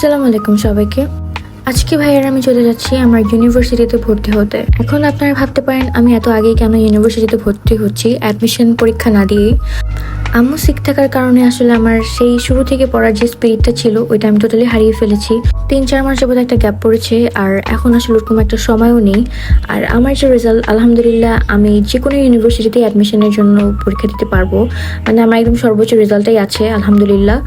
আসসালামু আলাইকুম সবাইকে। আজকে ভাইয়ার আমি চলে যাচ্ছি আমার ইউনিভার্সিটিতে ভর্তি হতে। এখন আপনারা ভাবতে পারেন আমি এত আগেই কেন ইউনিভার্সিটিতে ভর্তি হচ্ছি অ্যাডমিশন পরীক্ষা না দিয়েই। আম্মু সিক থাকার কারণে আসলে আমার সেই শুরু থেকে পড়ার যে স্পিরিটটা ছিল ওইটা আমি টোটালি হারিয়ে ফেলেছি। 3-4 মাস যাবত একটা গ্যাপ পড়েছে, আর এখন আসলে ওরকম একটা সময়ও নেই। আর আমার যে রেজাল্ট, আলহামদুলিল্লাহ আমি যে কোনো ইউনিভার্সিটিতে অ্যাডমিশনের জন্য পরীক্ষা দিতে পারবো, মানে আমার একদম সর্বোচ্চ রেজাল্টটাই আছে আলহামদুলিল্লাহ।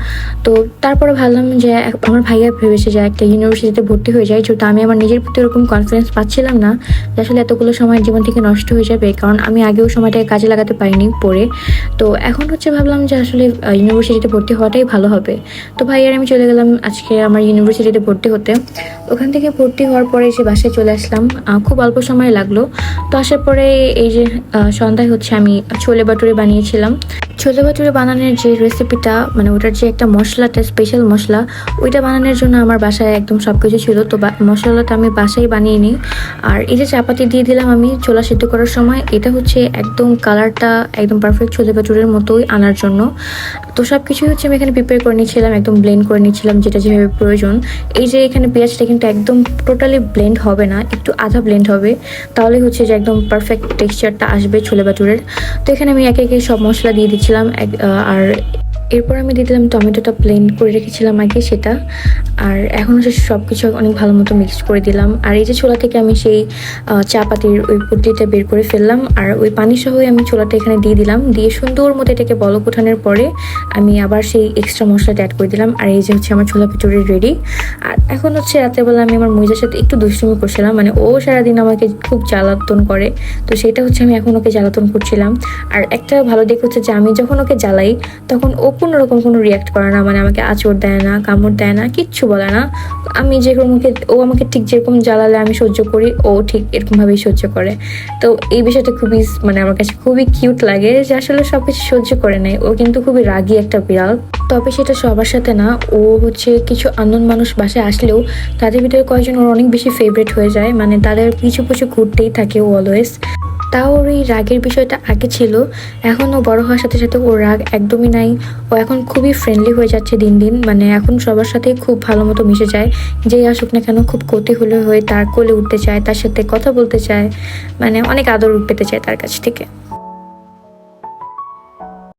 তো তারপরে ভাবলাম যে আমার ভাইয়া ভেবেছে যে একটা ইউনিভার্সিটিতে ভর্তি হয়ে যায়, যেহেতু আমি আমার নিজের প্রতি ওরকম কনফিডেন্স পাচ্ছিলাম না যে আসলে এতগুলো সময় জীবন থেকে নষ্ট হয়ে যাবে, কারণ আমি আগেও সময়টাকে কাজে লাগাতে পারিনি পড়ে। তো এখন ভাবলাম যে আসলে ইউনিভার্সিটিতে ভর্তি হওয়াটাই ভালো হবে। তো ভাইয়ার আমি চলে গেলাম আজকে আমার ইউনিভার্সিটিতে ভর্তি হতে। ওখান থেকে ভর্তি হওয়ার পরে যে বাসায় চলে আসলাম, খুব অল্প সময় লাগলো। তো আসার পরে এই যে সন্ধ্যায় আমি ছোলে বাটুরে বানিয়েছিলাম। ছোলে বাটুরে বানানোর যে রেসিপিটা, মানে ওটার যে একটা মশলাটা, স্পেশাল মশলা, ওইটা বানানোর জন্য আমার বাসায় একদম সব কিছু ছিল। তো মশলাটা আমি বাসায় বানিয়ে নিই। আর এই যে চাপাতি দিয়ে দিলাম আমি ছোলা সিদ্ধ করার সময়, এটা একদম কালারটা একদম পারফেক্ট ছোলে বাটুরের মতোই আনার জন্য। তো সব কিছুই আমি এখানে প্রিপেয়ার করে নিচ্ছিলাম, একদম ব্লেন্ড করে নিচ্ছিলাম যেটা যেভাবে প্রয়োজন। এই যে এখানে পেঁয়াজটা কিন্তু একদম টোটালি ব্লেন্ড হবে না, একটু আধা ব্লেন্ড হবে, তাহলে যে একদম পারফেক্ট টেক্সচারটা আসবে ছোলে বাটুরের। তো এখানে আমি একে একে সব মশলা দিয়ে দিচ্ছিলাম। আর এরপর আমি দিয়ে দিলাম টমেটোটা ব্লেন্ড করে রেখেছিলাম আগে সেটা। আর এখন সব কিছু অনেক ভালো মতো মিক্স করে দিলাম। আর এই যে ছোলা থেকে আমি সেই চা পাতির ওই পুটলিটা বের করে ফেললাম, আর ওই পানি সহই আমি ছোলাটা এখানে দিয়ে দিলাম। দিয়ে সুন্দর মতো এটাকে বলক ওঠানোর পরে আমি আবার সেই এক্সট্রা মশলাটা অ্যাড করে দিলাম। আর এই যে আমার ছোলা কচুরি রেডি। আর এখন রাতেরবেলা আমি আমার মহিলার সাথে একটু দুষ্টুমি করছিলাম, মানে ও সারাদিন আমাকে খুব জ্বালাতন করে, তো সেটা আমি এখন ওকে জ্বালাতন করছিলাম। আর একটা ভালো দিক যে আমি যখন ওকে জ্বালাই তখন ও কোনোরকম কোনো রিয়াক্ট করে না, মানে আমাকে আঁচড় দেয় না, কামড় দেয় না, কিচ্ছু বলে না। আমি ও আমাকে ঠিক যেরকম জ্বালালে আমি সহ্য করি, ও ঠিক এরকমভাবেই সহ্য করে। তো এই বিষয়টা খুবই, মানে আমার কাছে খুবই কিউট লাগে যে আসলে সবকিছু সহ্য করে নেয়। ও কিন্তু খুবই রাগী একটা বিড়াল, তবে সেটা সবার সাথে না। ও কিছু আননোন মানুষ বাসায় আসলেও তাদের ভিতরে কয়েকজন ওর অনেক বেশি ফেভারিট হয়ে যায়, মানে তাদের পিছু পিছু ঘুরতেই থাকে ও অলওয়েজ। তাও ওর এই রাগের বিষয়টা আগে ছিল, এখন ও বড় হওয়ার সাথে সাথে ওর রাগ একদমই নাই। ও এখন খুবই ফ্রেন্ডলি হয়ে যাচ্ছে দিন দিন, মানে এখন সবার সাথেই খুব ভালো মতো মিশে যায়। যেই আসুক না কেন খুব কৌতূহলী হয়ে তার কোলে উঠতে চায়, তার সাথে কথা বলতে চায়, মানে অনেক আদর পেতে চায় তার কাছ থেকে।